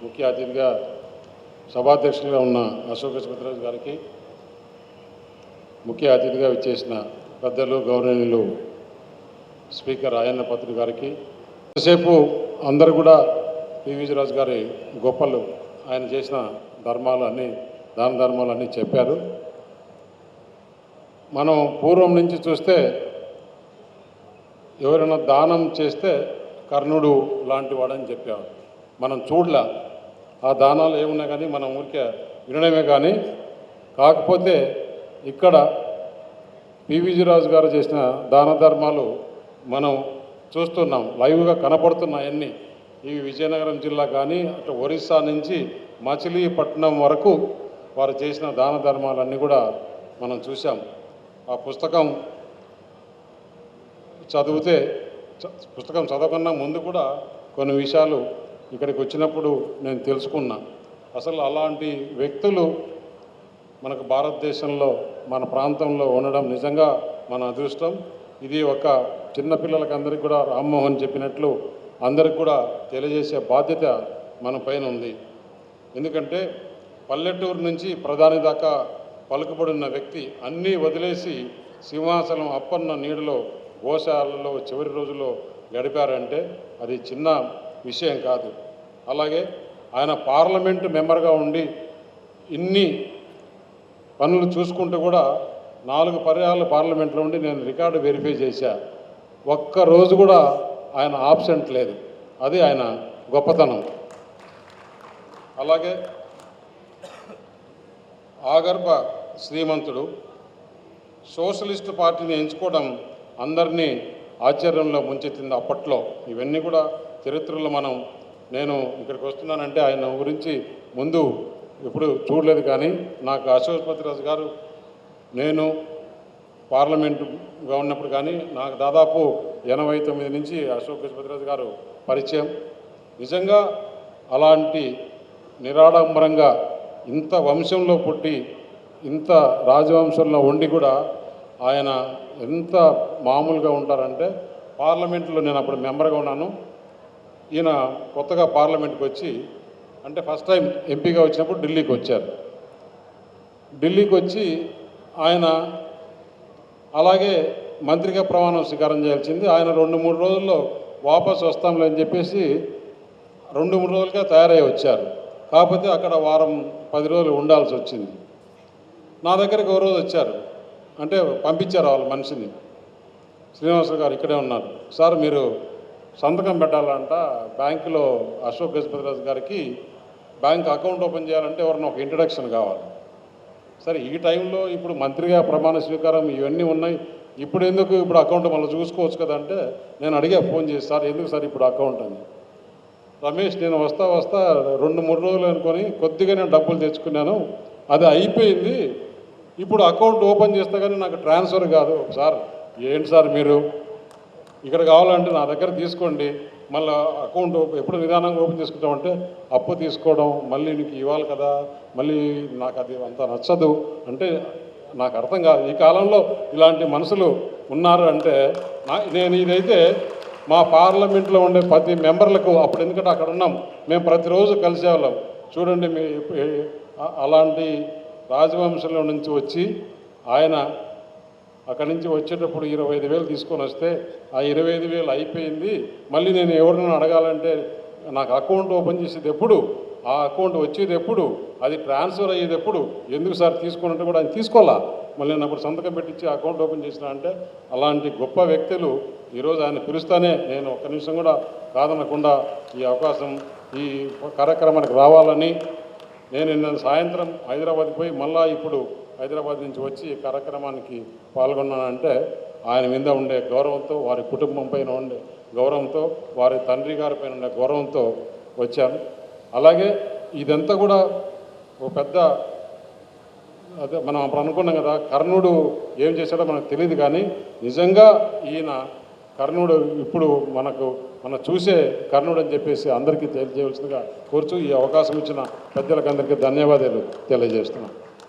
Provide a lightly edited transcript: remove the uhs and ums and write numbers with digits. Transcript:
ముఖ్య అతిథిగా సభాధ్యక్షులుగా ఉన్న అశోక్ గజపతిరాజు గారికి, ముఖ్య అతిథిగా విచ్చేసిన పెద్దలు గౌరవనీయులు స్పీకర్ ఆయన్న పత్రి గారికి, ఎంతసేపు అందరూ కూడా పివిజి రాజు గారి గొప్పలు, ఆయన చేసిన ధర్మాలన్నీ, దాన ధర్మాలన్నీ చెప్పారు. మనం పూర్వం నుంచి చూస్తే ఎవరైనా దానం చేస్తే కర్ణుడు లాంటి వాడని చెప్పారు. మనం చూడలే ఆ దానాలు ఏమున్నా కానీ మనం ఊరికే వినడమే. కానీ కాకపోతే ఇక్కడ పివిజి రాజు గారు చేసిన దాన ధర్మాలు మనం చూస్తున్నాం, లైవ్గా కనపడుతున్నాయన్నీ. ఇవి విజయనగరం జిల్లా కానీ అటు ఒరిస్సా నుంచి మచిలీపట్నం వరకు వారు చేసిన దాన ధర్మాలన్నీ కూడా మనం చూసాం. ఆ పుస్తకం చదివితే, పుస్తకం చదవకన్నా ముందు కూడా కొన్ని విషయాలు ఇక్కడికి వచ్చినప్పుడు నేను తెలుసుకున్నా. అసలు అలాంటి వ్యక్తులు మనకు భారతదేశంలో, మన ప్రాంతంలో ఉండడం నిజంగా మన అదృష్టం. ఇది ఒక చిన్నపిల్లలకి అందరికీ కూడా రామ్మోహన్ చెప్పినట్లు అందరికి కూడా తెలియజేసే బాధ్యత మన పైన ఉంది. ఎందుకంటే పల్లెటూరు నుంచి ప్రధాని దాకా పలుకుబడిన వ్యక్తి అన్నీ వదిలేసి సింహాసనం అప్పన్న నీడలో గోశాలలో చివరి రోజుల్లో గడిపారంటే అది చిన్న విషయం కాదు. అలాగే ఆయన పార్లమెంటు మెంబర్గా ఉండి ఇన్ని పనులు చూసుకుంటూ కూడా 4 పర్యాలు పార్లమెంట్లో ఉండి నేను రికార్డు వెరిఫై చేశా. ఒక్కరోజు కూడా ఆయన ఆబ్సెంట్ లేదు. అది ఆయన గొప్పతనం. అలాగే ఆగర్భ శ్రీమంతుడు. సోషలిస్టు పార్టీని ఎంచుకోవడం అందరినీ ఆశ్చర్యంలో ముంచెత్తింది అప్పట్లో. ఇవన్నీ కూడా చరిత్రలో నేను ఇక్కడికి వస్తున్నానంటే ఆయన గురించి ముందు ఎప్పుడు చూడలేదు. కానీ నాకు అశోక్ గజపతిరాజు గారు, నేను పార్లమెంటుగా ఉన్నప్పుడు కానీ నాకు దాదాపు 89 నుంచి అశోక్ గజపతిరాజు గారు పరిచయం. నిజంగా అలాంటి నిరాడంబరంగా ఇంత వంశంలో పుట్టి ఇంత రాజవంశంలో ఉండి కూడా ఆయన ఎంత మామూలుగా ఉంటారంటే, పార్లమెంట్లో నేను అప్పుడు మెంబర్గా ఉన్నాను. ఈయన కొత్తగా పార్లమెంట్కి వచ్చి, అంటే ఫస్ట్ టైం ఎంపీగా వచ్చినప్పుడు ఢిల్లీకి వచ్చారు. ఢిల్లీకి వచ్చి ఆయన అలాగే మంత్రిగా ప్రమాణం స్వీకారం చేయాల్సింది. ఆయన 2-3 రోజుల్లో వాపసు వస్తాంలే అని చెప్పేసి 2-3 రోజులుగా తయారై వచ్చారు. కాకపోతే అక్కడ వారం 10 రోజులు ఉండాల్సి వచ్చింది. నా దగ్గరికి ఒక రోజు వచ్చారు, అంటే పంపించారు వాళ్ళ మనిషిని. శ్రీనివాసరావు గారు ఇక్కడే ఉన్నారు సార్, మీరు సంతకం పెట్టాలంట బ్యాంకులో, అశోక్ గజపతిరాజు గారికి బ్యాంక్ అకౌంట్ ఓపెన్ చేయాలంటే ఎవరైనా ఒక ఇంట్రడక్షన్ కావాలి. సరే ఈ టైంలో ఇప్పుడు మంత్రిగా ప్రమాణ స్వీకారం ఇవన్నీ ఉన్నాయి, ఇప్పుడు ఎందుకు, ఇప్పుడు అకౌంట్ మళ్ళీ చూసుకోవచ్చు కదా అంటే, నేను అడిగా ఫోన్ చేసి, సార్ ఎందుకు సార్ ఇప్పుడు అకౌంట్ అని. రమేష్, నేను వస్తా 2-3 రోజులు అనుకొని కొద్దిగా నేను డబ్బులు తెచ్చుకున్నాను, అది అయిపోయింది, ఇప్పుడు అకౌంట్ ఓపెన్ చేస్తే కానీ నాకు ట్రాన్స్ఫర్ కాదు. సార్ ఏంటి సార్ మీరు, ఇక్కడ కావాలంటే నా దగ్గర తీసుకోండి, మళ్ళీ అకౌంట్ ఎప్పుడు నిదానంగా ఓపెన్ చేసుకుంటామంటే అప్పు తీసుకోవడం, మళ్ళీ నీకు ఇవ్వాలి కదా, మళ్ళీ నాకు అది అంత నచ్చదు అంటే నాకు అర్థం కాదు. ఈ కాలంలో ఇలాంటి మనుషులు ఉన్నారు అంటే నేను ఇదైతే మా పార్లమెంట్లో ఉండే ప్రతి మెంబర్లకు అప్పుడు, ఎందుకంటే అక్కడ ఉన్నాం మేము, ప్రతిరోజు కలిసేవాళ్ళం. చూడండి అలాంటి రాజవంశంలో నుంచి వచ్చి ఆయన అక్కడి నుంచి వచ్చేటప్పుడు 25,000 తీసుకొని వస్తే ఆ 25,000 అయిపోయింది. మళ్ళీ నేను ఎవరినైనా అడగాలంటే నాకు అకౌంట్ ఓపెన్ చేసేది ఎప్పుడు, ఆ అకౌంట్ వచ్చేది ఎప్పుడు, అది ట్రాన్స్ఫర్ అయ్యేది ఎప్పుడు, ఎందుకు సార్ తీసుకున్నట్టు కూడా ఆయన తీసుకోవాలా, మళ్ళీ నేను అప్పుడు సంతకం పెట్టించి అకౌంట్ ఓపెన్ చేసిన అంటే, అలాంటి గొప్ప వ్యక్తులు ఈరోజు ఆయన పిలుస్తానే నేను ఒక్క నిమిషం కూడా కాదనకుండా ఈ అవకాశం, ఈ కార్యక్రమానికి రావాలని నేను నిన్న సాయంత్రం హైదరాబాద్కి పోయి మళ్ళీ ఇప్పుడు హైదరాబాద్ నుంచి వచ్చి ఈ కార్యక్రమానికి పాల్గొన్నానంటే ఆయన మీద ఉండే గౌరవంతో, వారి కుటుంబం పైన ఉండే గౌరవంతో, వారి తండ్రి గారి పైన ఉండే గౌరవంతో వచ్చాను. అలాగే ఇదంతా కూడా ఒక పెద్ద, అదే మనం అప్పుడు అనుకున్నాం కదా, కర్ణుడు ఏం చేశాడో మనకు తెలియదు. కానీ నిజంగా ఈయన కర్ణుడు ఇప్పుడు మనం చూసే కర్ణుడు అని చెప్పేసి అందరికీ తెలియజేయవలసిందిగా కోరుచు ఈ అవకాశం ఇచ్చిన పెద్దలకు అందరికీ ధన్యవాదాలు తెలియజేస్తున్నాను.